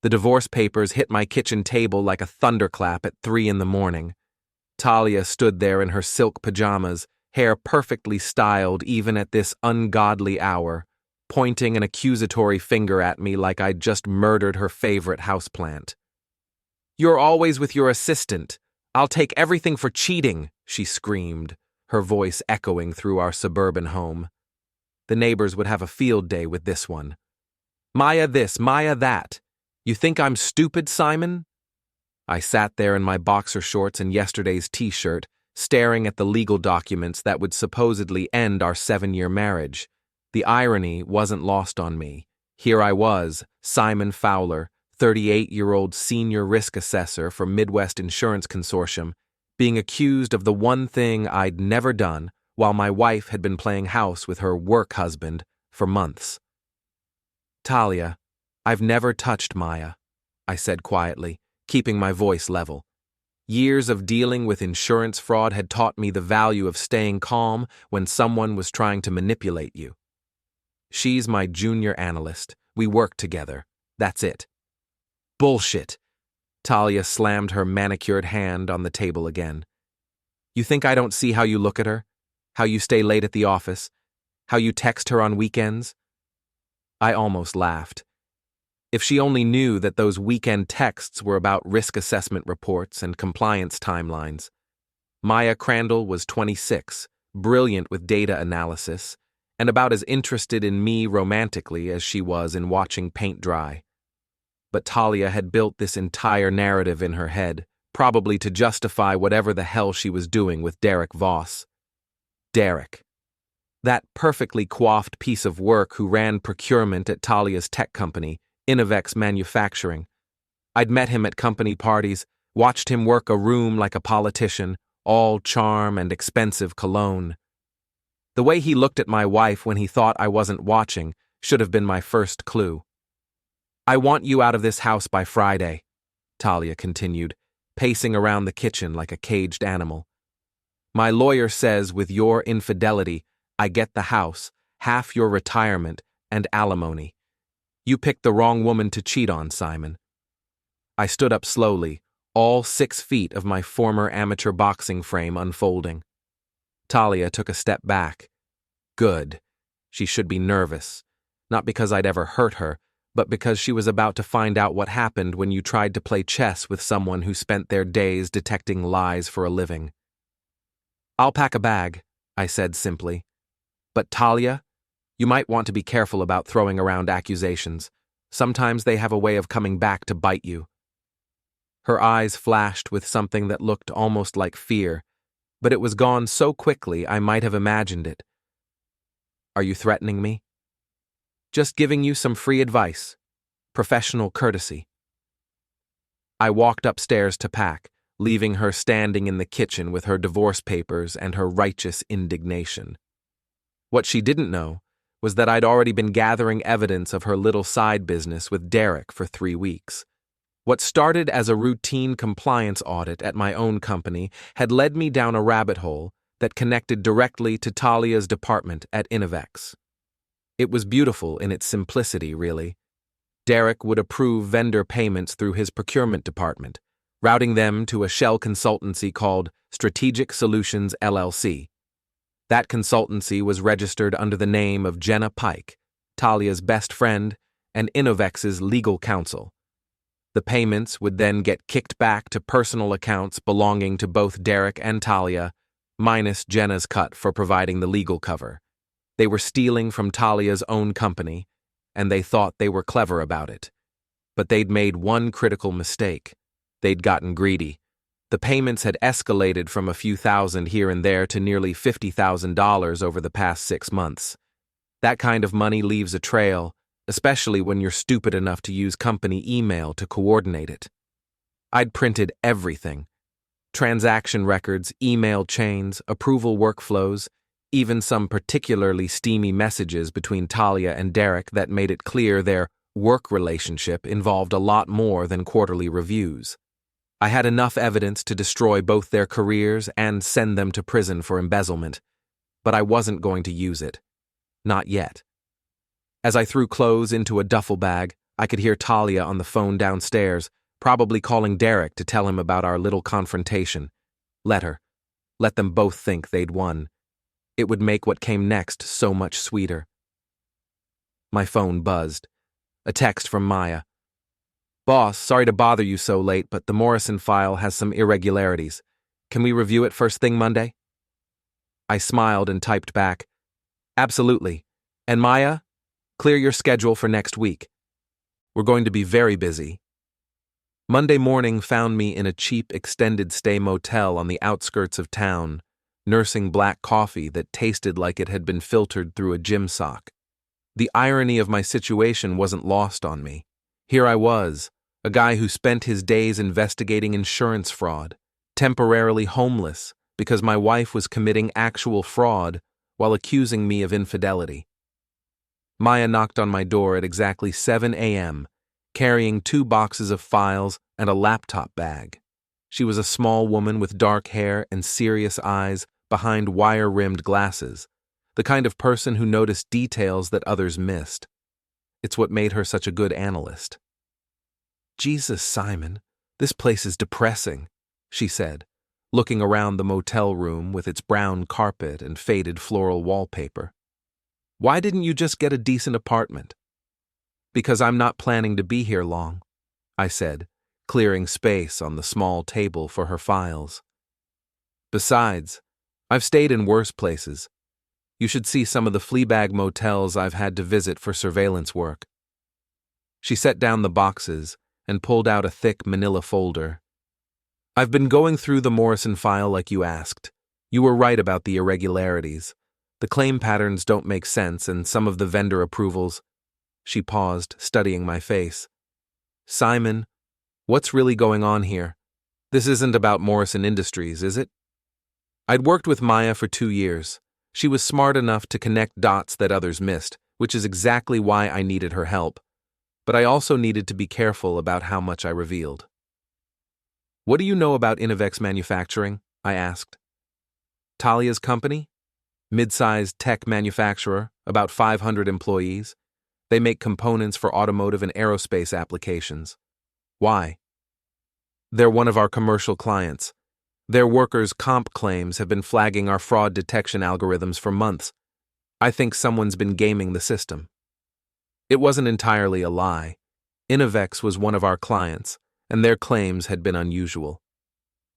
The divorce papers hit my kitchen table like a thunderclap at 3 in the morning. Talia stood there in her silk pajamas, hair perfectly styled even at this ungodly hour, pointing an accusatory finger at me like I'd just murdered her favorite houseplant. "You're always with your assistant. I'll take everything for cheating," she screamed, her voice echoing through our suburban home. The neighbors would have a field day with this one. "Maya this, Maya that. You think I'm stupid, Simon?" I sat there in my boxer shorts and yesterday's t-shirt, staring at the legal documents that would supposedly end our 7-year marriage. The irony wasn't lost on me. Here I was, Simon Fowler, 38-year-old senior risk assessor for Midwest Insurance Consortium, being accused of the one thing I'd never done while my wife had been playing house with her work husband for months. "Talia, I've never touched Maya," I said quietly, keeping my voice level. Years of dealing with insurance fraud had taught me the value of staying calm when someone was trying to manipulate you. "She's my junior analyst. We work together. That's it." "Bullshit." Talia slammed her manicured hand on the table again. "You think I don't see how you look at her? How you stay late at the office? How you text her on weekends?" I almost laughed. If she only knew that those weekend texts were about risk assessment reports and compliance timelines. Maya Crandall was 26, brilliant with data analysis, and about as interested in me romantically as she was in watching paint dry. But Talia had built this entire narrative in her head, probably to justify whatever the hell she was doing with Derek Voss. Derek. That perfectly coiffed piece of work who ran procurement at Talia's tech company, Innovex Manufacturing. I'd met him at company parties, watched him work a room like a politician, all charm and expensive cologne. The way he looked at my wife when he thought I wasn't watching should have been my first clue. "I want you out of this house by Friday," Talia continued, pacing around the kitchen like a caged animal. "My lawyer says with your infidelity, I get the house, half your retirement, and alimony. You picked the wrong woman to cheat on, Simon." I stood up slowly, all 6 feet of my former amateur boxing frame unfolding. Talia took a step back. Good. She should be nervous, not because I'd ever hurt her, but because she was about to find out what happened when you tried to play chess with someone who spent their days detecting lies for a living. "I'll pack a bag," I said simply. "But Talia, you might want to be careful about throwing around accusations. Sometimes they have a way of coming back to bite you." Her eyes flashed with something that looked almost like fear, but it was gone so quickly I might have imagined it. "Are you threatening me?" "Just giving you some free advice. Professional courtesy." I walked upstairs to pack, leaving her standing in the kitchen with her divorce papers and her righteous indignation. What she didn't know was that I'd already been gathering evidence of her little side business with Derek for 3 weeks. What started as a routine compliance audit at my own company had led me down a rabbit hole that connected directly to Talia's department at Innovex. It was beautiful in its simplicity, really. Derek would approve vendor payments through his procurement department, routing them to a shell consultancy called Strategic Solutions LLC. That consultancy was registered under the name of Jenna Pike, Talia's best friend and Innovex's legal counsel. The payments would then get kicked back to personal accounts belonging to both Derek and Talia, minus Jenna's cut for providing the legal cover. They were stealing from Talia's own company, and they thought they were clever about it. But they'd made one critical mistake. They'd gotten greedy. The payments had escalated from a few thousand here and there to nearly $50,000 over the past 6 months. That kind of money leaves a trail, especially when you're stupid enough to use company email to coordinate it. I'd printed everything. Transaction records, email chains, approval workflows, even some particularly steamy messages between Talia and Derek that made it clear their work relationship involved a lot more than quarterly reviews. I had enough evidence to destroy both their careers and send them to prison for embezzlement, but I wasn't going to use it. Not yet. As I threw clothes into a duffel bag, I could hear Talia on the phone downstairs, probably calling Derek to tell him about our little confrontation. Let her. Let them both think they'd won. It would make what came next so much sweeter. My phone buzzed. A text from Maya. "Boss, sorry to bother you so late, but the Morrison file has some irregularities. Can we review it first thing Monday?" I smiled and typed back, "Absolutely. And Maya, clear your schedule for next week. We're going to be very busy." Monday morning found me in a cheap extended stay motel on the outskirts of town, nursing black coffee that tasted like it had been filtered through a gym sock. The irony of my situation wasn't lost on me. Here I was, a guy who spent his days investigating insurance fraud, temporarily homeless because my wife was committing actual fraud while accusing me of infidelity. Maya knocked on my door at exactly 7 a.m., carrying 2 boxes of files and a laptop bag. She was a small woman with dark hair and serious eyes behind wire-rimmed glasses, the kind of person who noticed details that others missed. It's what made her such a good analyst. "Jesus, Simon, this place is depressing," she said, looking around the motel room with its brown carpet and faded floral wallpaper. "Why didn't you just get a decent apartment?" "Because I'm not planning to be here long," I said, clearing space on the small table for her files. "Besides, I've stayed in worse places. You should see some of the Fleabag motels I've had to visit for surveillance work." She set down the boxes and pulled out a thick manila folder. "I've been going through the Morrison file like you asked. You were right about the irregularities. The claim patterns don't make sense, and some of the vendor approvals—" She paused, studying my face. "Simon, what's really going on here? This isn't about Morrison Industries, is it?" I'd worked with Maya for 2 years. She was smart enough to connect dots that others missed, which is exactly why I needed her help. But I also needed to be careful about how much I revealed. "What do you know about Innovex Manufacturing?" I asked. "Talia's company? Mid-sized tech manufacturer, about 500 employees. They make components for automotive and aerospace applications." "Why?" "They're one of our commercial clients. Their workers' comp claims have been flagging our fraud detection algorithms for months. I think someone's been gaming the system." It wasn't entirely a lie. Innovex was one of our clients, and their claims had been unusual.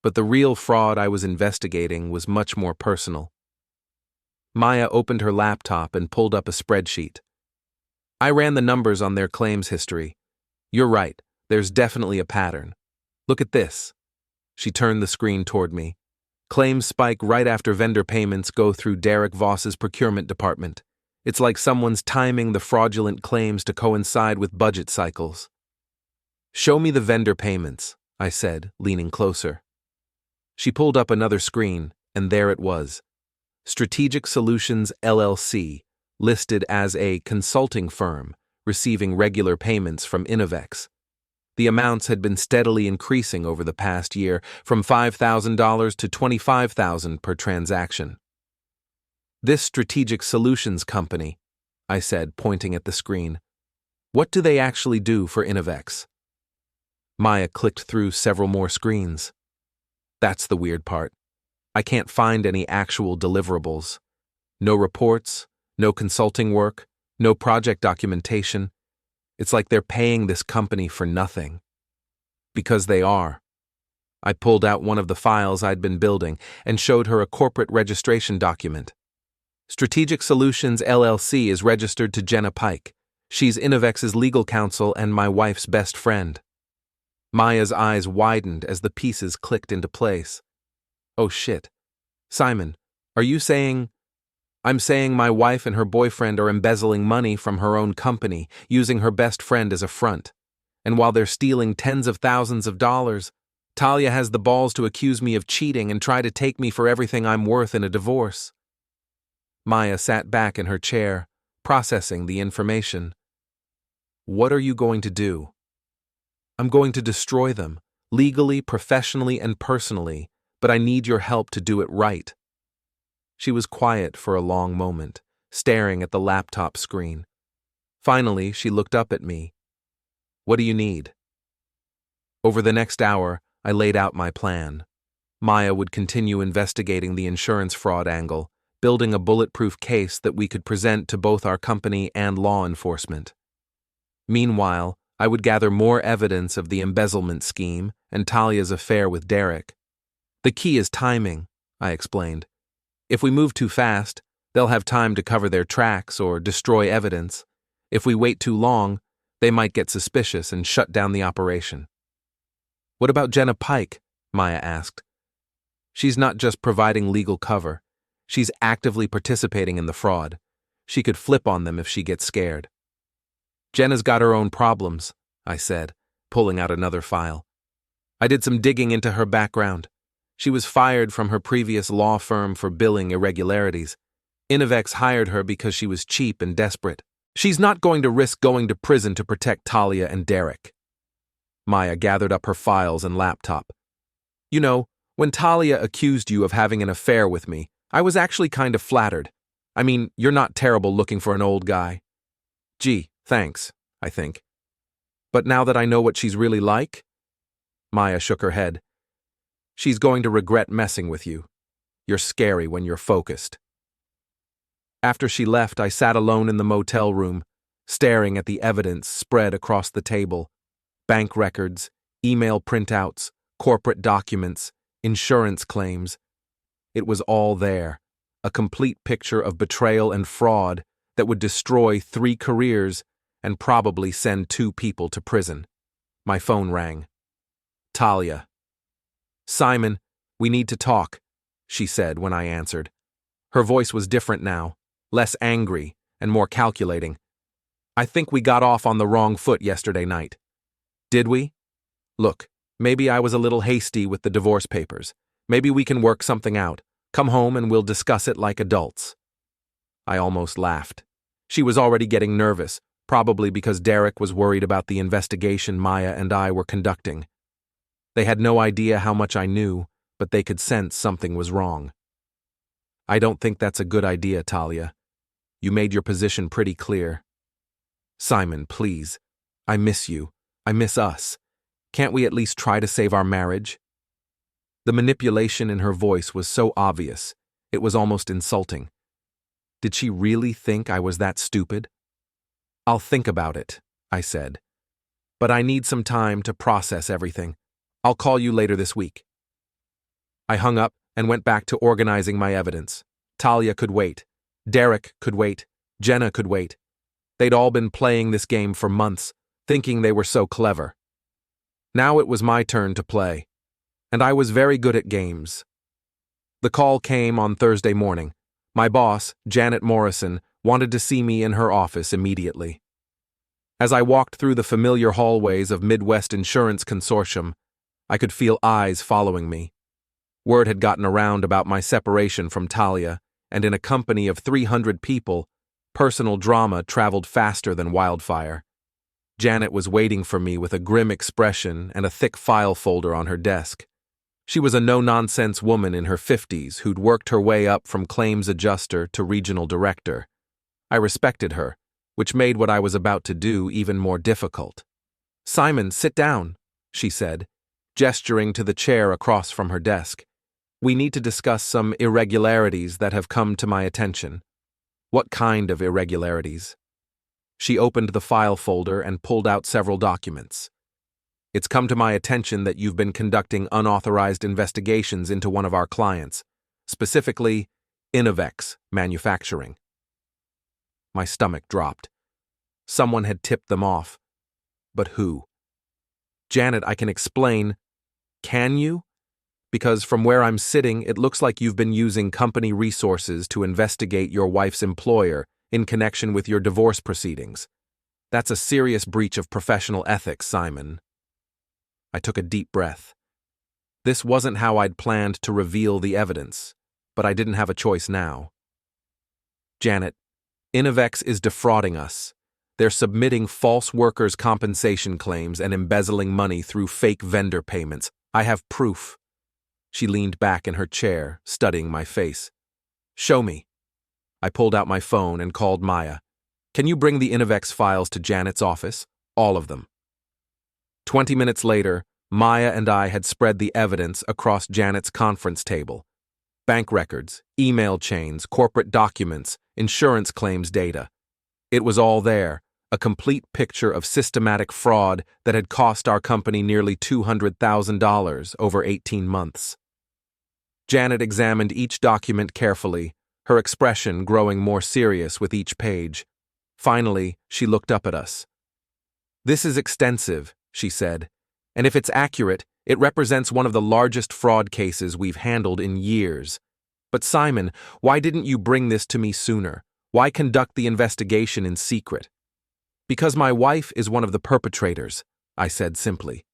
But the real fraud I was investigating was much more personal. Maya opened her laptop and pulled up a spreadsheet. "I ran the numbers on their claims history. You're right, there's definitely a pattern. Look at this." She turned the screen toward me. "Claims spike right after vendor payments go through Derek Voss's procurement department. It's like someone's timing the fraudulent claims to coincide with budget cycles." "Show me the vendor payments," I said, leaning closer. She pulled up another screen, and there it was. Strategic Solutions LLC, listed as a consulting firm, receiving regular payments from Innovex. The amounts had been steadily increasing over the past year, from $5,000 to $25,000 per transaction. "This Strategic Solutions company," I said, pointing at the screen. "What do they actually do for Innovex?" Maya clicked through several more screens. "That's the weird part. I can't find any actual deliverables. No reports, no consulting work, no project documentation. It's like they're paying this company for nothing." "Because they are." I pulled out one of the files I'd been building and showed her a corporate registration document. "Strategic Solutions LLC is registered to Jenna Pike. She's Innovex's legal counsel and my wife's best friend." Maya's eyes widened as the pieces clicked into place. "Oh shit. Simon, are you saying—" "I'm saying my wife and her boyfriend are embezzling money from her own company, using her best friend as a front. And while they're stealing tens of thousands of dollars, Talia has the balls to accuse me of cheating and try to take me for everything I'm worth in a divorce." Maya sat back in her chair, processing the information. "What are you going to do?" "I'm going to destroy them, legally, professionally, and personally, but I need your help to do it right." She was quiet for a long moment, staring at the laptop screen. Finally, she looked up at me. What do you need? Over the next hour, I laid out my plan. Maya would continue investigating the insurance fraud angle, building a bulletproof case that we could present to both our company and law enforcement. Meanwhile, I would gather more evidence of the embezzlement scheme and Talia's affair with Derek. The key is timing, I explained. If we move too fast, they'll have time to cover their tracks or destroy evidence. If we wait too long, they might get suspicious and shut down the operation. What about Jenna Pike? Maya asked. She's not just providing legal cover. She's actively participating in the fraud. She could flip on them if she gets scared. Jenna's got her own problems, I said, pulling out another file. I did some digging into her background. She was fired from her previous law firm for billing irregularities. Inovex hired her because she was cheap and desperate. She's not going to risk going to prison to protect Talia and Derek. Maya gathered up her files and laptop. You know, when Talia accused you of having an affair with me, I was actually kind of flattered. I mean, you're not terrible looking for an old guy. Gee, thanks, I think. But now that I know what she's really like? Maya shook her head. She's going to regret messing with you. You're scary when you're focused. After she left, I sat alone in the motel room, staring at the evidence spread across the table. Bank records, email printouts, corporate documents, insurance claims. It was all there, a complete picture of betrayal and fraud that would destroy 3 careers and probably send 2 people to prison. My phone rang. Talia. Simon, we need to talk, she said when I answered. Her voice was different now, less angry and more calculating. I think we got off on the wrong foot yesterday night. Did we? Look, maybe I was a little hasty with the divorce papers. Maybe we can work something out. Come home and we'll discuss it like adults. I almost laughed. She was already getting nervous, probably because Derek was worried about the investigation Maya and I were conducting. They had no idea how much I knew, but they could sense something was wrong. I don't think that's a good idea, Talia. You made your position pretty clear. Simon, please. I miss you. I miss us. Can't we at least try to save our marriage? The manipulation in her voice was so obvious, it was almost insulting. Did she really think I was that stupid? I'll think about it, I said. But I need some time to process everything. I'll call you later this week. I hung up and went back to organizing my evidence. Talia could wait. Derek could wait. Jenna could wait. They'd all been playing this game for months, thinking they were so clever. Now it was my turn to play, and I was very good at games. The call came on Thursday morning. My boss, Janet Morrison, wanted to see me in her office immediately. As I walked through the familiar hallways of Midwest Insurance Consortium, I could feel eyes following me. Word had gotten around about my separation from Talia, and in a company of 300 people, personal drama traveled faster than wildfire. Janet was waiting for me with a grim expression and a thick file folder on her desk. She was a no-nonsense woman in her 50s who'd worked her way up from claims adjuster to regional director. I respected her, which made what I was about to do even more difficult. Simon, sit down, she said, gesturing to the chair across from her desk. We need to discuss some irregularities that have come to my attention. What kind of irregularities? She opened the file folder and pulled out several documents. It's come to my attention that you've been conducting unauthorized investigations into one of our clients, specifically Inovex Manufacturing. My stomach dropped. Someone had tipped them off. But who? Janet, I can explain. Can you? Because from where I'm sitting, it looks like you've been using company resources to investigate your wife's employer in connection with your divorce proceedings. That's a serious breach of professional ethics, Simon. I took a deep breath. This wasn't how I'd planned to reveal the evidence, but I didn't have a choice now. Janet, Inovex is defrauding us. They're submitting false workers' compensation claims and embezzling money through fake vendor payments. I have proof. She leaned back in her chair, studying my face. Show me. I pulled out my phone and called Maya. Can you bring the Inovex files to Janet's office? All of them. 20 minutes later, Maya and I had spread the evidence across Janet's conference table. Bank records, email chains, corporate documents, insurance claims data. It was all there, a complete picture of systematic fraud that had cost our company nearly $200,000 over 18 months. Janet examined each document carefully, her expression growing more serious with each page. Finally, she looked up at us. "This is extensive," she said, "and if it's accurate, it represents one of the largest fraud cases we've handled in years. But Simon, why didn't you bring this to me sooner? Why conduct the investigation in secret?" "Because my wife is one of the perpetrators," I said simply.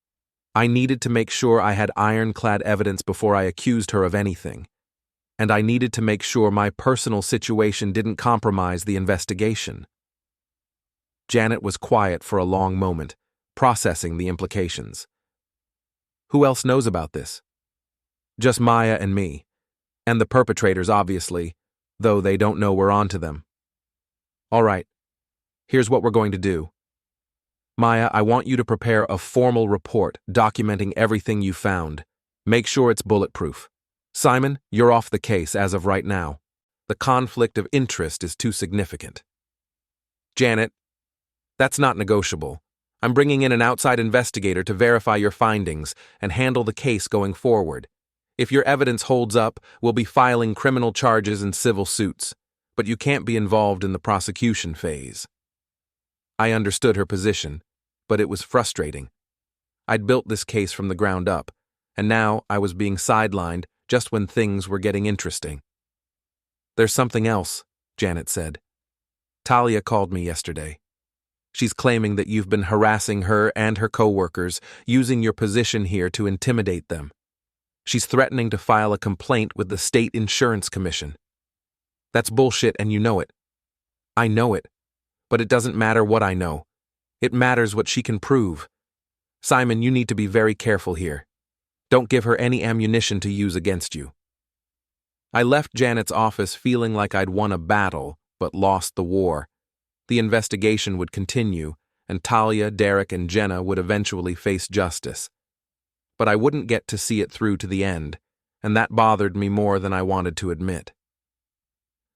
"I needed to make sure I had ironclad evidence before I accused her of anything. And I needed to make sure my personal situation didn't compromise the investigation." Janet was quiet for a long moment, processing the implications. "Who else knows about this?" "Just Maya and me. And the perpetrators, obviously, though they don't know we're onto them." "All right. Here's what we're going to do. Maya, I want you to prepare a formal report documenting everything you found. Make sure it's bulletproof. Simon, you're off the case as of right now. The conflict of interest is too significant." "Janet, that's not negotiable. I'm bringing in an outside investigator to verify your findings and handle the case going forward. If your evidence holds up, we'll be filing criminal charges and civil suits, but you can't be involved in the prosecution phase." I understood her position, but it was frustrating. I'd built this case from the ground up, and now I was being sidelined just when things were getting interesting. "There's something else," Janet said. "Talia called me yesterday. She's claiming that you've been harassing her and her coworkers, using your position here to intimidate them. She's threatening to file a complaint with the State Insurance Commission." "That's bullshit and you know it." "I know it, but it doesn't matter what I know. It matters what she can prove. Simon, you need to be very careful here. Don't give her any ammunition to use against you." I left Janet's office feeling like I'd won a battle, but lost the war. The investigation would continue, and Talia, Derek, and Jenna would eventually face justice. But I wouldn't get to see it through to the end, and that bothered me more than I wanted to admit.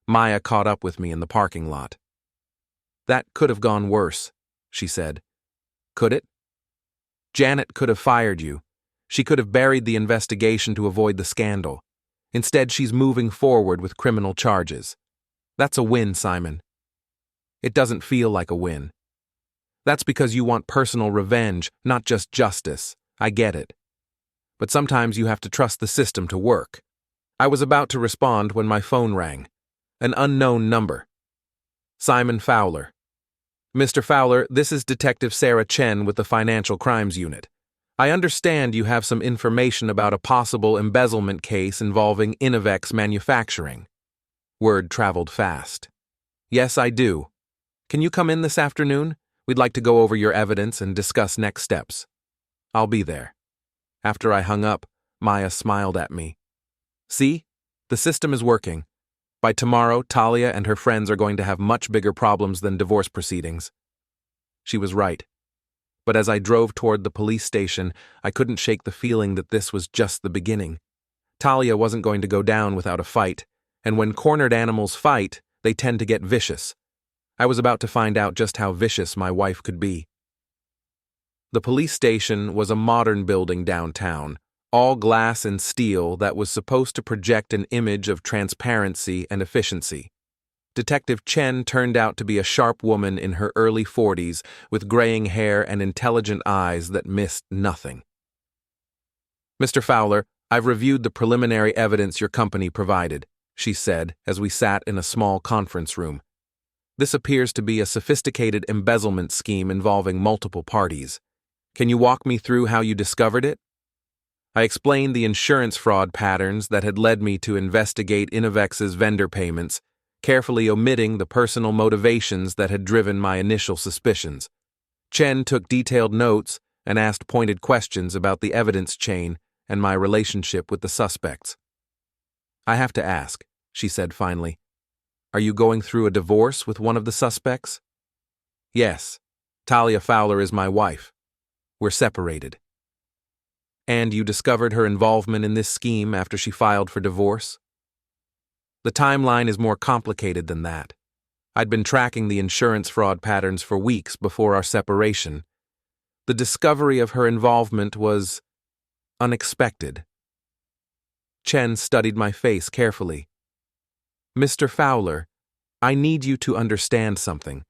Maya caught up with me in the parking lot. "That could have gone worse," she said. "Could it?" "Janet could have fired you. She could have buried the investigation to avoid the scandal. Instead, she's moving forward with criminal charges. That's a win, Simon." "It doesn't feel like a win." "That's because you want personal revenge, not just justice. I get it. But sometimes you have to trust the system to work." I was about to respond when my phone rang. An unknown number. "Simon Fowler." "Mr. Fowler, this is Detective Sarah Chen with the Financial Crimes Unit. I understand you have some information about a possible embezzlement case involving Innovex Manufacturing." Word traveled fast. "Yes, I do. Can you come in this afternoon? We'd like to go over your evidence and discuss next steps." "I'll be there." After I hung up, Maya smiled at me. "See? The system is working. By tomorrow, Talia and her friends are going to have much bigger problems than divorce proceedings." She was right. But as I drove toward the police station, I couldn't shake the feeling that this was just the beginning. Talia wasn't going to go down without a fight, and when cornered animals fight, they tend to get vicious. I was about to find out just how vicious my wife could be. The police station was a modern building downtown, all glass and steel that was supposed to project an image of transparency and efficiency. Detective Chen turned out to be a sharp woman in her early 40s with graying hair and intelligent eyes that missed nothing. "Mr. Fowler, I've reviewed the preliminary evidence your company provided," she said as we sat in a small conference room. "This appears to be a sophisticated embezzlement scheme involving multiple parties. Can you walk me through how you discovered it?" I explained the insurance fraud patterns that had led me to investigate Innovex's vendor payments, carefully omitting the personal motivations that had driven my initial suspicions. Chen took detailed notes and asked pointed questions about the evidence chain and my relationship with the suspects. "I have to ask," she said finally, "are you going through a divorce with one of the suspects?" "Yes. Talia Fowler is my wife." We're separated. And you discovered her involvement in this scheme after she filed for divorce? The timeline is more complicated than that. I'd been tracking the insurance fraud patterns for weeks before our separation. The discovery of her involvement was unexpected. Chen studied my face carefully. Mr. Fowler, I need you to understand something.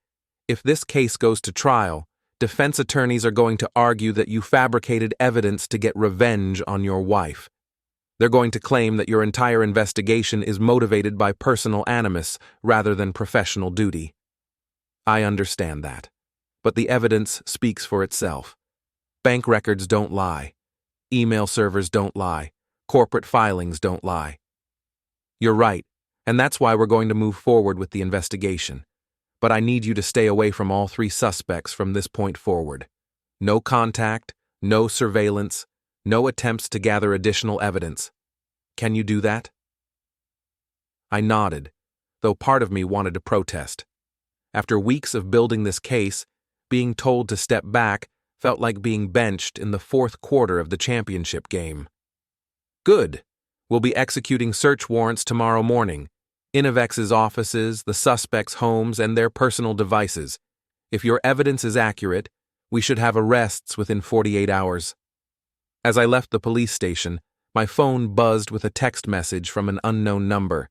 If this case goes to trial, defense attorneys are going to argue that you fabricated evidence to get revenge on your wife. They're going to claim that your entire investigation is motivated by personal animus rather than professional duty. I understand that, but the evidence speaks for itself. Bank records don't lie. Email servers don't lie. Corporate filings don't lie. You're right, and that's why we're going to move forward with the investigation. But I need you to stay away from all three suspects from this point forward. No contact, no surveillance, no attempts to gather additional evidence. Can you do that? I nodded, though part of me wanted to protest. After weeks of building this case, being told to step back felt like being benched in the fourth quarter of the championship game. Good. We'll be executing search warrants tomorrow morning. Innovex's offices, the suspects' homes, and their personal devices. If your evidence is accurate, we should have arrests within 48 hours. As I left the police station, my phone buzzed with a text message from an unknown number.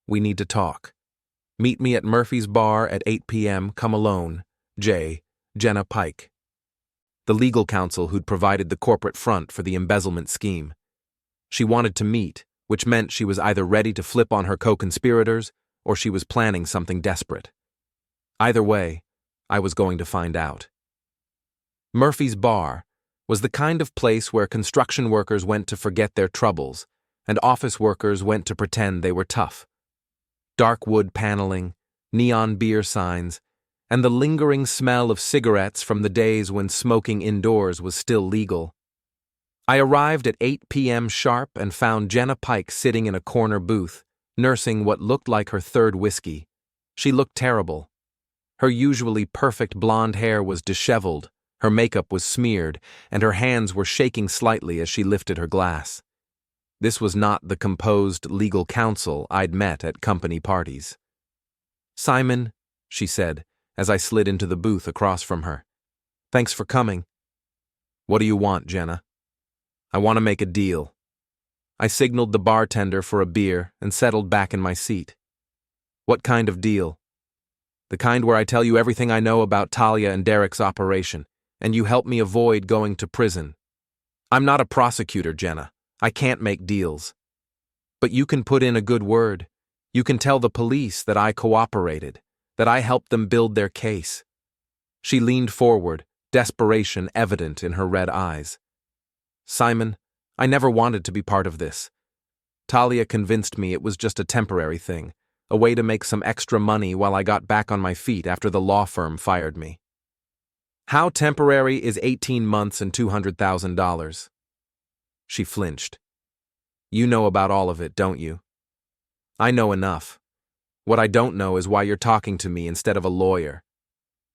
We need to talk. Meet me at Murphy's Bar at 8 p.m. Come alone. J. Jenna Pike. The legal counsel who'd provided the corporate front for the embezzlement scheme. She wanted to meet, which meant she was either ready to flip on her co-conspirators or she was planning something desperate. Either way, I was going to find out. Murphy's Bar was the kind of place where construction workers went to forget their troubles and office workers went to pretend they were tough. Dark wood paneling, neon beer signs, and the lingering smell of cigarettes from the days when smoking indoors was still legal. I arrived at 8 p.m. sharp and found Jenna Pike sitting in a corner booth, nursing what looked like her third whiskey. She looked terrible. Her usually perfect blonde hair was disheveled, her makeup was smeared, and her hands were shaking slightly as she lifted her glass. This was not the composed legal counsel I'd met at company parties. "Simon," she said, as I slid into the booth across from her. "Thanks for coming." "What do you want, Jenna?" "I want to make a deal." I signaled the bartender for a beer and settled back in my seat. "What kind of deal?" "The kind where I tell you everything I know about Talia and Derek's operation, and you help me avoid going to prison." "I'm not a prosecutor, Jenna. I can't make deals." "But you can put in a good word. You can tell the police that I cooperated, that I helped them build their case." She leaned forward, desperation evident in her red eyes. "Simon, I never wanted to be part of this. Talia convinced me it was just a temporary thing, a way to make some extra money while I got back on my feet after the law firm fired me." "How temporary is 18 months and $200,000? She flinched. "You know about all of it, don't you?" "I know enough. What I don't know is why you're talking to me instead of a lawyer."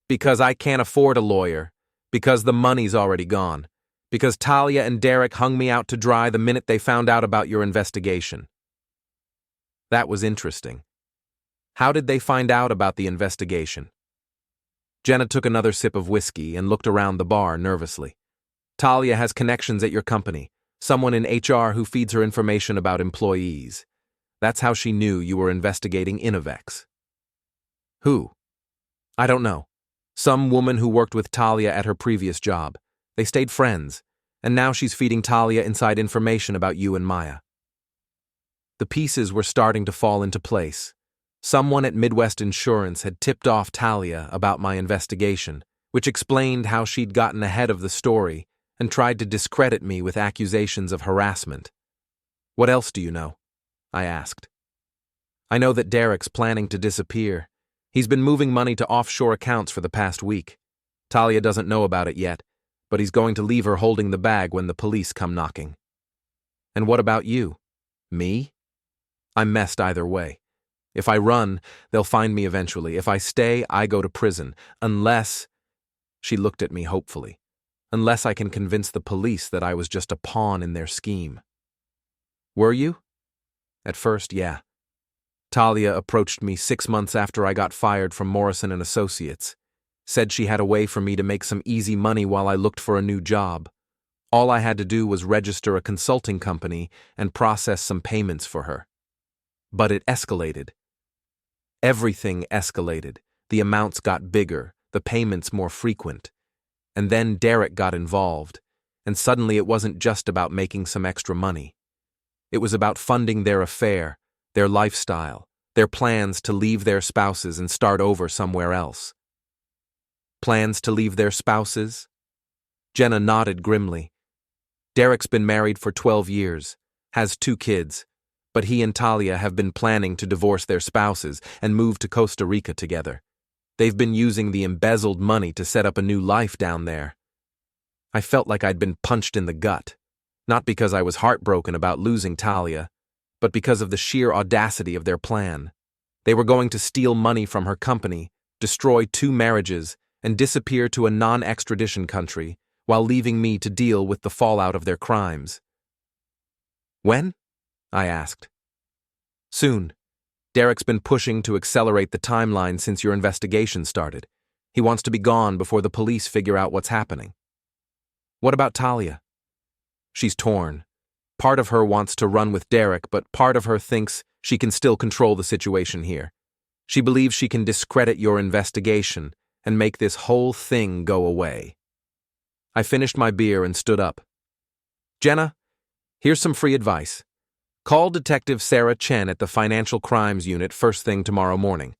"Because I can't afford a lawyer. Because the money's already gone. Because Talia and Derek hung me out to dry the minute they found out about your investigation." That was interesting. How did they find out about the investigation? Jenna took another sip of whiskey and looked around the bar nervously. "Talia has connections at your company. Someone in HR who feeds her information about employees. That's how she knew you were investigating Innovex." "Who?" "I don't know. Some woman who worked with Talia at her previous job. They stayed friends, and now she's feeding Talia inside information about you and Maya." The pieces were starting to fall into place. Someone at Midwest Insurance had tipped off Talia about my investigation, which explained how she'd gotten ahead of the story and tried to discredit me with accusations of harassment. "What else do you know?" I asked. "I know that Derek's planning to disappear. He's been moving money to offshore accounts for the past week. Talia doesn't know about it yet, but he's going to leave her holding the bag when the police come knocking." "And what about you?" "Me? I'm messed either way. If I run, they'll find me eventually. If I stay, I go to prison. Unless—" She looked at me hopefully. unless I can convince the police that I was just a pawn in their scheme. Were you? At first, yeah. Talia approached me 6 months after I got fired from Morrison & Associates. Said she had a way for me to make some easy money while I looked for a new job. All I had to do was register a consulting company and process some payments for her. But it escalated. Everything escalated. The amounts got bigger, the payments more frequent. And then Derek got involved, and suddenly it wasn't just about making some extra money. It was about funding their affair, their lifestyle, their plans to leave their spouses and start over somewhere else. Plans to leave their spouses? Jenna nodded grimly. Derek's been married for 12 years, has 2 kids, but he and Talia have been planning to divorce their spouses and move to Costa Rica together. They've been using the embezzled money to set up a new life down there. I felt like I'd been punched in the gut, not because I was heartbroken about losing Talia, but because of the sheer audacity of their plan. They were going to steal money from her company, destroy 2 marriages, and disappear to a non-extradition country, while leaving me to deal with the fallout of their crimes. When? I asked. Soon. Derek's been pushing to accelerate the timeline since your investigation started. He wants to be gone before the police figure out what's happening. What about Talia? She's torn. Part of her wants to run with Derek, but part of her thinks she can still control the situation here. She believes she can discredit your investigation and make this whole thing go away. I finished my beer and stood up. Jenna, here's some free advice. Call Detective Sarah Chen at the Financial Crimes Unit first thing tomorrow morning.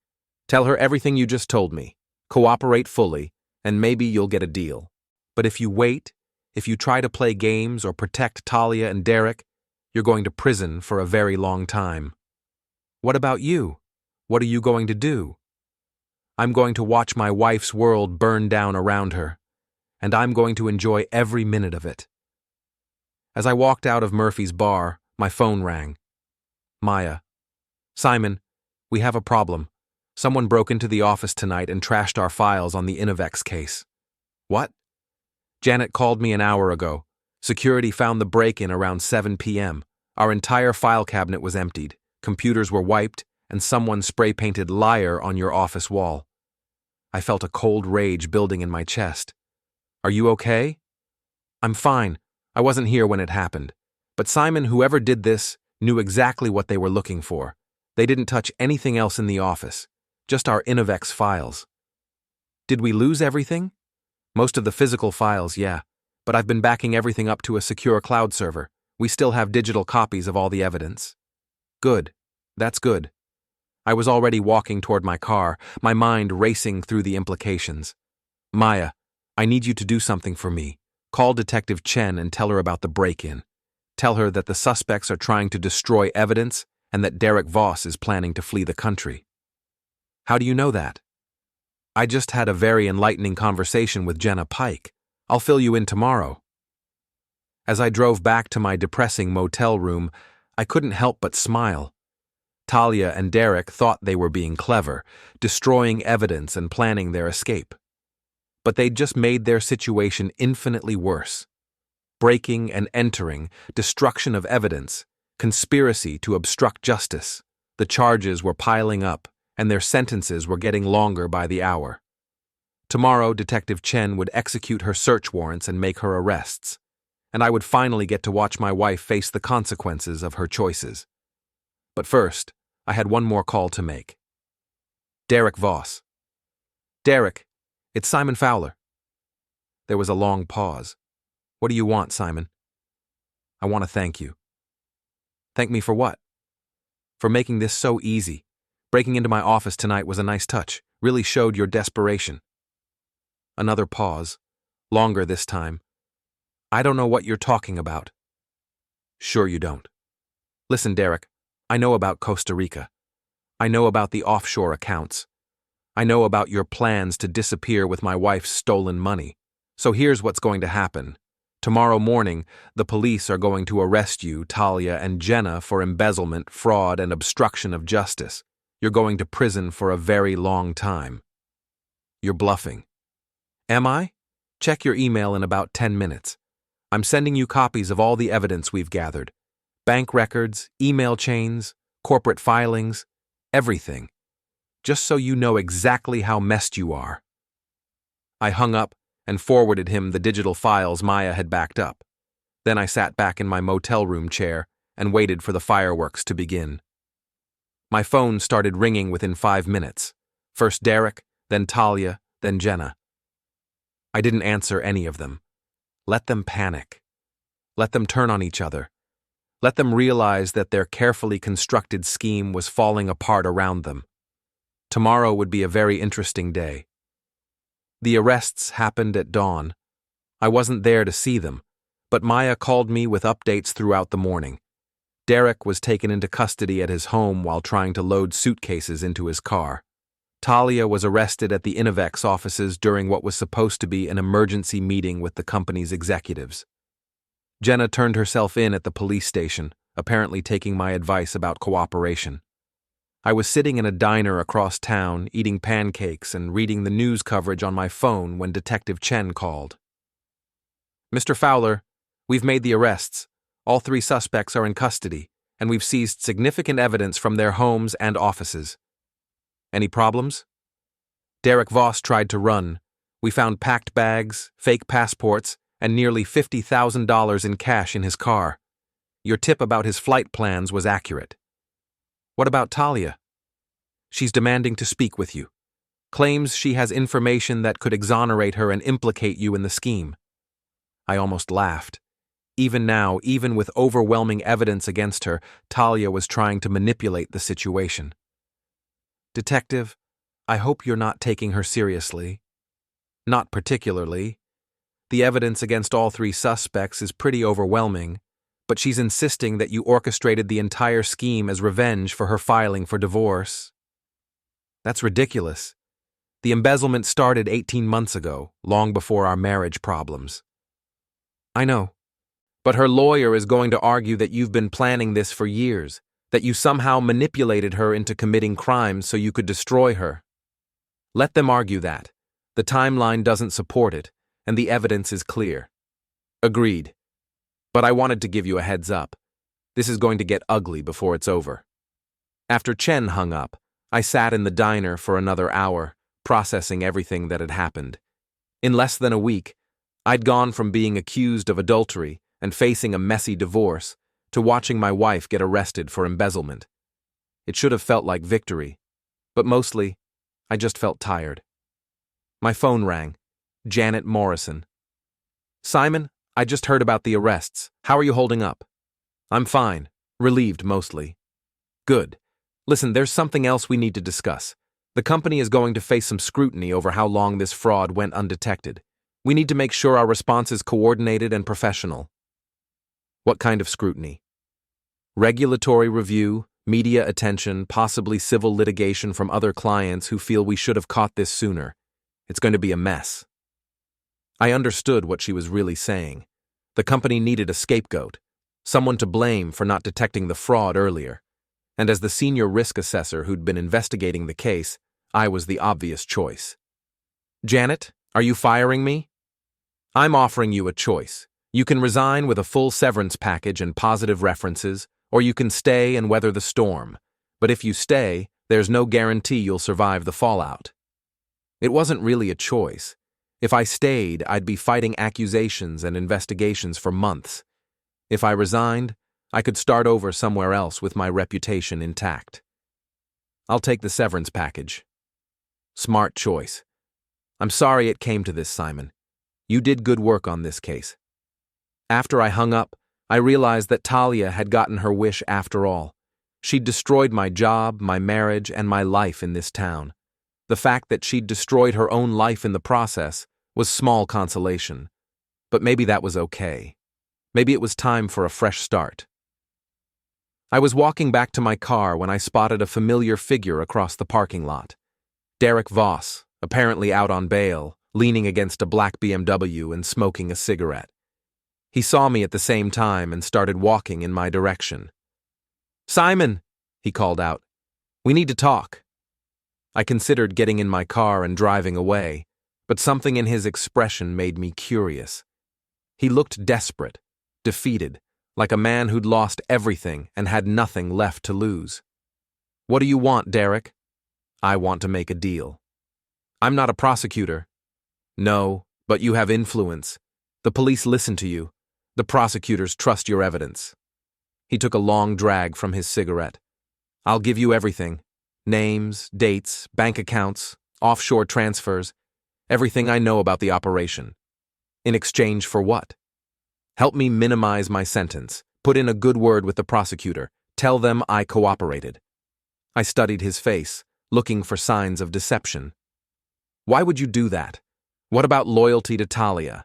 Tell her everything you just told me. Cooperate fully, and maybe you'll get a deal. But if you wait, if you try to play games or protect Talia and Derek, you're going to prison for a very long time. What about you? What are you going to do? I'm going to watch my wife's world burn down around her, and I'm going to enjoy every minute of it. As I walked out of Murphy's bar, my phone rang. Maya. Simon, we have a problem. Someone broke into the office tonight and trashed our files on the Innovex case. What? Janet called me an hour ago. Security found the break-in around 7 p.m. Our entire file cabinet was emptied, computers were wiped, and someone spray-painted liar on your office wall. I felt a cold rage building in my chest. Are you okay? I'm fine. I wasn't here when it happened. But Simon, whoever did this, knew exactly what they were looking for. They didn't touch anything else in the office, just our Innovex files. Did we lose everything? Most of the physical files, yeah, but I've been backing everything up to a secure cloud server. We still have digital copies of all the evidence. Good. That's good. I was already walking toward my car, my mind racing through the implications. Maya, I need you to do something for me. Call Detective Chen and tell her about the break-in. Tell her that the suspects are trying to destroy evidence and that Derek Voss is planning to flee the country. How do you know that? I just had a very enlightening conversation with Jenna Pike. I'll fill you in tomorrow. As I drove back to my depressing motel room, I couldn't help but smile. Talia and Derek thought they were being clever, destroying evidence and planning their escape. But they'd just made their situation infinitely worse. Breaking and entering, destruction of evidence, conspiracy to obstruct justice. The charges were piling up, and their sentences were getting longer by the hour. Tomorrow, Detective Chen would execute her search warrants and make her arrests, and I would finally get to watch my wife face the consequences of her choices. But first, I had one more call to make. Derek Voss. Derek, it's Simon Fowler. There was a long pause. What do you want, Simon? I want to thank you. Thank me for what? For making this so easy. Breaking into my office tonight was a nice touch, really showed your desperation. Another pause, longer this time. I don't know what you're talking about. Sure you don't. Listen, Derek, I know about Costa Rica. I know about the offshore accounts. I know about your plans to disappear with my wife's stolen money. So here's what's going to happen. Tomorrow morning, the police are going to arrest you, Talia, and Jenna for embezzlement, fraud, and obstruction of justice. You're going to prison for a very long time. You're bluffing. Am I? Check your email in about 10 minutes. I'm sending you copies of all the evidence we've gathered. Bank records, email chains, corporate filings, everything. Just so you know exactly how messed you are." I hung up and forwarded him the digital files Maya had backed up. Then I sat back in my motel room chair and waited for the fireworks to begin. My phone started ringing within 5 minutes. First Derek, then Talia, then Jenna. I didn't answer any of them. Let them panic. Let them turn on each other. Let them realize that their carefully constructed scheme was falling apart around them. Tomorrow would be a very interesting day. The arrests happened at dawn. I wasn't there to see them, but Maya called me with updates throughout the morning. Derek was taken into custody at his home while trying to load suitcases into his car. Talia was arrested at the Innovex offices during what was supposed to be an emergency meeting with the company's executives. Jenna turned herself in at the police station, apparently taking my advice about cooperation. I was sitting in a diner across town, eating pancakes and reading the news coverage on my phone when Detective Chen called. "Mr. Fowler, we've made the arrests. All 3 suspects are in custody, and we've seized significant evidence from their homes and offices. Any problems?" Derek Voss tried to run. We found packed bags, fake passports, and nearly $50,000 in cash in his car. Your tip about his flight plans was accurate. What about Talia? She's demanding to speak with you. Claims she has information that could exonerate her and implicate you in the scheme. I almost laughed. Even now, even with overwhelming evidence against her, Talia was trying to manipulate the situation. "Detective, I hope you're not taking her seriously." "Not particularly. The evidence against all 3 suspects is pretty overwhelming, but she's insisting that you orchestrated the entire scheme as revenge for her filing for divorce." "That's ridiculous. The embezzlement started 18 months ago, long before our marriage problems." "I know. But her lawyer is going to argue that you've been planning this for years, that you somehow manipulated her into committing crimes so you could destroy her." "Let them argue that. The timeline doesn't support it, and the evidence is clear." "Agreed. But I wanted to give you a heads up. This is going to get ugly before it's over." After Chen hung up, I sat in the diner for another hour, processing everything that had happened. In less than a week, I'd gone from being accused of adultery and facing a messy divorce to watching my wife get arrested for embezzlement. It should have felt like victory, but mostly, I just felt tired. My phone rang. Janet Morrison. "Simon, I just heard about the arrests. How are you holding up?" "I'm fine. Relieved, mostly." "Good. Listen, there's something else we need to discuss. The company is going to face some scrutiny over how long this fraud went undetected. We need to make sure our response is coordinated and professional." "What kind of scrutiny?" "Regulatory review, media attention, possibly civil litigation from other clients who feel we should have caught this sooner. It's going to be a mess." I understood what she was really saying. The company needed a scapegoat, someone to blame for not detecting the fraud earlier. And as the senior risk assessor who'd been investigating the case, I was the obvious choice. "Janet, are you firing me?" "I'm offering you a choice. You can resign with a full severance package and positive references, or you can stay and weather the storm. But if you stay, there's no guarantee you'll survive the fallout." It wasn't really a choice. If I stayed, I'd be fighting accusations and investigations for months. If I resigned, I could start over somewhere else with my reputation intact. "I'll take the severance package." "Smart choice. I'm sorry it came to this, Simon. You did good work on this case." After I hung up, I realized that Talia had gotten her wish after all. She'd destroyed my job, my marriage, and my life in this town. The fact that she'd destroyed her own life in the process was small consolation. But maybe that was okay. Maybe it was time for a fresh start. I was walking back to my car when I spotted a familiar figure across the parking lot. Derek Voss, apparently out on bail, leaning against a black BMW and smoking a cigarette. He saw me at the same time and started walking in my direction. "Simon," he called out, "we need to talk." I considered getting in my car and driving away, but something in his expression made me curious. He looked desperate, defeated, like a man who'd lost everything and had nothing left to lose. "What do you want, Derek?" "I want to make a deal." "I'm not a prosecutor." "No, but you have influence. The police listen to you. The prosecutors trust your evidence." He took a long drag from his cigarette. "I'll give you everything. Names, dates, bank accounts, offshore transfers, everything I know about the operation. In exchange for what? Help me minimize my sentence. Put in a good word with the prosecutor. Tell them I cooperated." I studied his face, looking for signs of deception. "Why would you do that? What about loyalty to Talia?"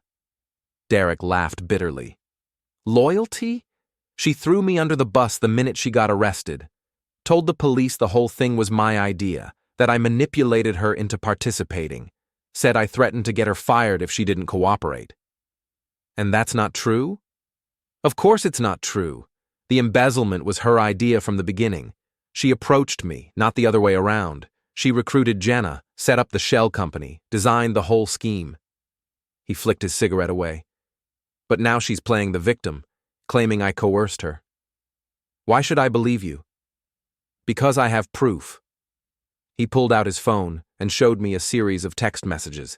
Derek laughed bitterly. "Loyalty? She threw me under the bus the minute she got arrested. Told the police the whole thing was my idea, that I manipulated her into participating. Said I threatened to get her fired if she didn't cooperate." "And that's not true?" "Of course it's not true. The embezzlement was her idea from the beginning. She approached me, not the other way around. She recruited Jenna, set up the shell company, designed the whole scheme." He flicked his cigarette away. "But now she's playing the victim, claiming I coerced her. Why should I believe you?" "Because I have proof." He pulled out his phone and showed me a series of text messages.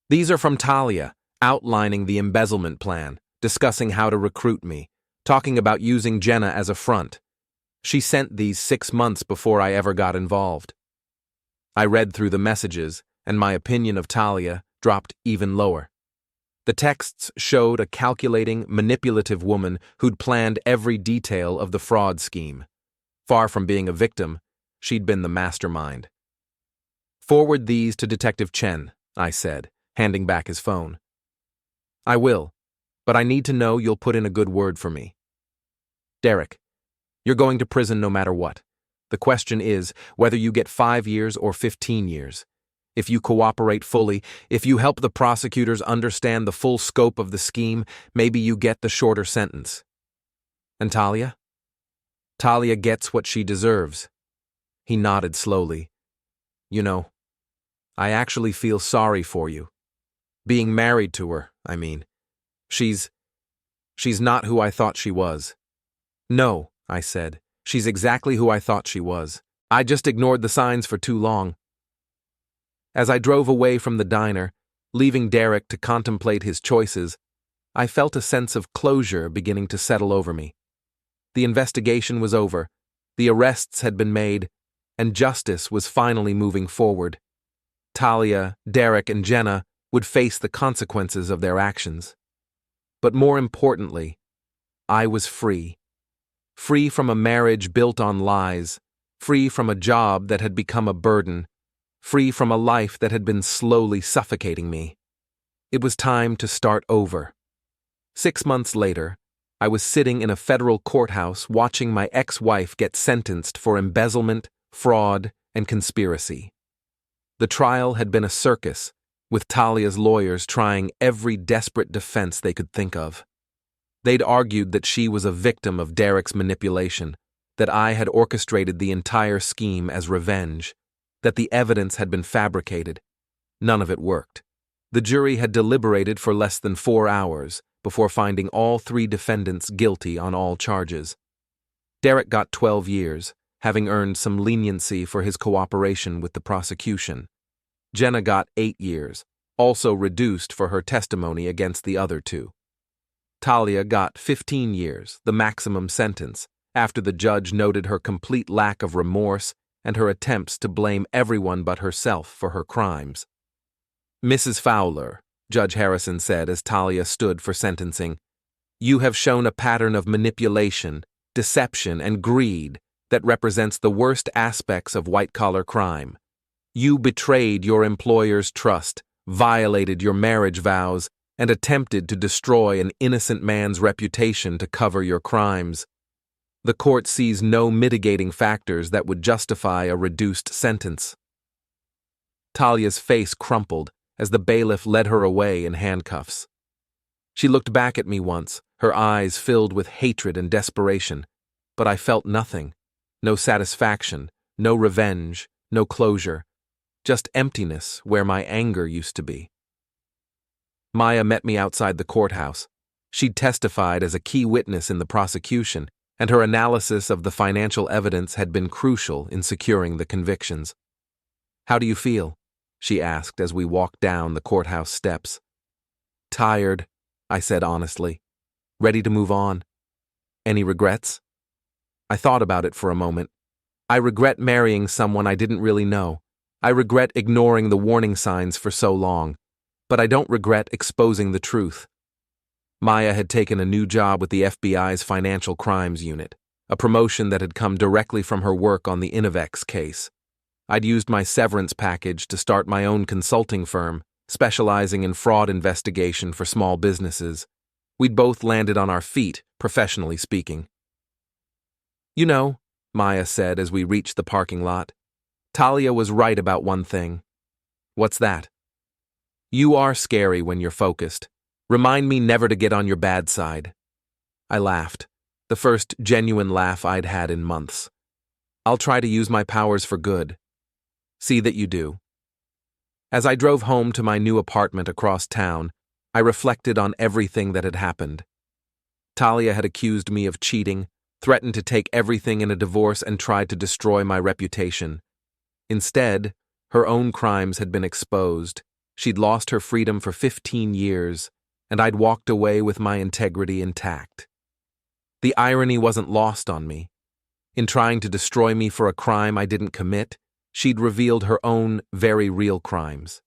"These are from Talia, outlining the embezzlement plan, discussing how to recruit me, talking about using Jenna as a front. She sent these 6 months before I ever got involved." I read through the messages, and my opinion of Talia dropped even lower. The texts showed a calculating, manipulative woman who'd planned every detail of the fraud scheme. Far from being a victim, she'd been the mastermind. "Forward these to Detective Chen," I said, handing back his phone. "I will, but I need to know you'll put in a good word for me." "Derek, you're going to prison no matter what. The question is whether you get 5 years or 15 years. If you cooperate fully, if you help the prosecutors understand the full scope of the scheme, maybe you get the shorter sentence." "And Talia?" "Talia gets what she deserves." He nodded slowly. "You know, I actually feel sorry for you. Being married to her, I mean. She's not who I thought she was." "No," I said. "She's exactly who I thought she was. I just ignored the signs for too long." As I drove away from the diner, leaving Derek to contemplate his choices, I felt a sense of closure beginning to settle over me. The investigation was over, the arrests had been made, and justice was finally moving forward. Talia, Derek, and Jenna would face the consequences of their actions. But more importantly, I was free. Free from a marriage built on lies, free from a job that had become a burden, free from a life that had been slowly suffocating me. It was time to start over. 6 months later, I was sitting in a federal courthouse watching my ex-wife get sentenced for embezzlement, fraud, and conspiracy. The trial had been a circus, with Talia's lawyers trying every desperate defense they could think of. They'd argued that she was a victim of Derek's manipulation, that I had orchestrated the entire scheme as revenge, that the evidence had been fabricated. None of it worked. The jury had deliberated for less than 4 hours before finding all 3 defendants guilty on all charges. Derek got 12 years, having earned some leniency for his cooperation with the prosecution. Jenna got 8 years, also reduced for her testimony against the other 2. Talia got 15 years, the maximum sentence, after the judge noted her complete lack of remorse and her attempts to blame everyone but herself for her crimes. "Mrs. Fowler," Judge Harrison said as Talia stood for sentencing, "you have shown a pattern of manipulation, deception, and greed that represents the worst aspects of white-collar crime. You betrayed your employer's trust, violated your marriage vows, and attempted to destroy an innocent man's reputation to cover your crimes. The court sees no mitigating factors that would justify a reduced sentence." Talia's face crumpled as the bailiff led her away in handcuffs. She looked back at me once, her eyes filled with hatred and desperation, but I felt nothing. No satisfaction, no revenge, no closure. just emptiness where my anger used to be. Maya met me outside the courthouse. She'd testified as a key witness in the prosecution, and her analysis of the financial evidence had been crucial in securing the convictions. "How do you feel?" she asked as we walked down the courthouse steps. "Tired," I said honestly. "Ready to move on." "Any regrets?" I thought about it for a moment. I regret marrying someone I didn't really know. I regret ignoring the warning signs for so long. But I don't regret exposing the truth. Maya had taken a new job with the FBI's Financial Crimes Unit, a promotion that had come directly from her work on the Inovex case. I'd used my severance package to start my own consulting firm, specializing in fraud investigation for small businesses. We'd both landed on our feet, professionally speaking. "You know," Maya said as we reached the parking lot, "Talia was right about one thing." "What's that?" "You are scary when you're focused. Remind me never to get on your bad side." I laughed, the first genuine laugh I'd had in months. "I'll try to use my powers for good." "See that you do." As I drove home to my new apartment across town, I reflected on everything that had happened. Talia had accused me of cheating, threatened to take everything in a divorce, and tried to destroy my reputation. Instead, her own crimes had been exposed. She'd lost her freedom for 15 years, and I'd walked away with my integrity intact. The irony wasn't lost on me. In trying to destroy me for a crime I didn't commit, she'd revealed her own very real crimes.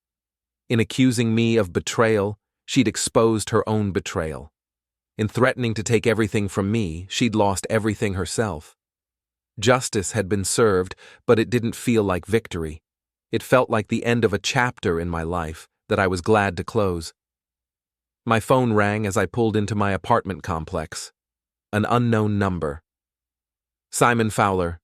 In accusing me of betrayal, she'd exposed her own betrayal. In threatening to take everything from me, she'd lost everything herself. Justice had been served, but it didn't feel like victory. It felt like the end of a chapter in my life that I was glad to close. My phone rang as I pulled into my apartment complex. An unknown number. "Simon Fowler."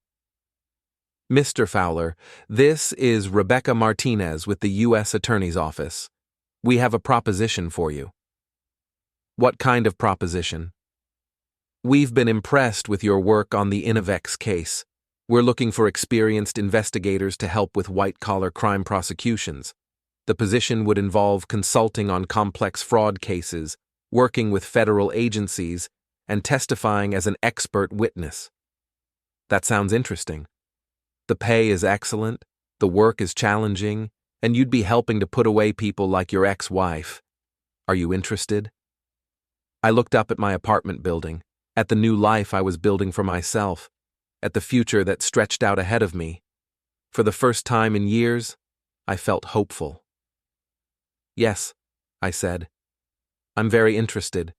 "Mr. Fowler, this is Rebecca Martinez with the U.S. Attorney's Office. We have a proposition for you." "What kind of proposition?" "We've been impressed with your work on the Inovex case. We're looking for experienced investigators to help with white-collar crime prosecutions. The position would involve consulting on complex fraud cases, working with federal agencies, and testifying as an expert witness." "That sounds interesting. The pay is excellent, the work is challenging, and you'd be helping to put away people like your ex-wife. Are you interested?" I looked up at my apartment building, at the new life I was building for myself, at the future that stretched out ahead of me. For the first time in years, I felt hopeful. "Yes," I said. "I'm very interested."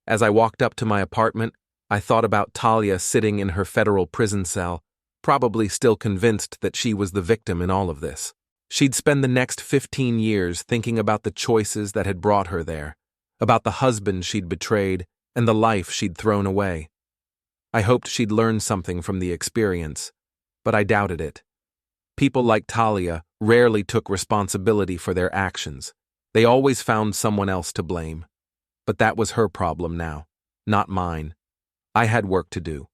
As I walked up to my apartment, I thought about Talia sitting in her federal prison cell, probably still convinced that she was the victim in all of this. She'd spend the next 15 years thinking about the choices that had brought her there, about the husband she'd betrayed and the life she'd thrown away. I hoped she'd learn something from the experience, but I doubted it. People like Talia rarely took responsibility for their actions. They always found someone else to blame. But that was her problem now, not mine. I had work to do.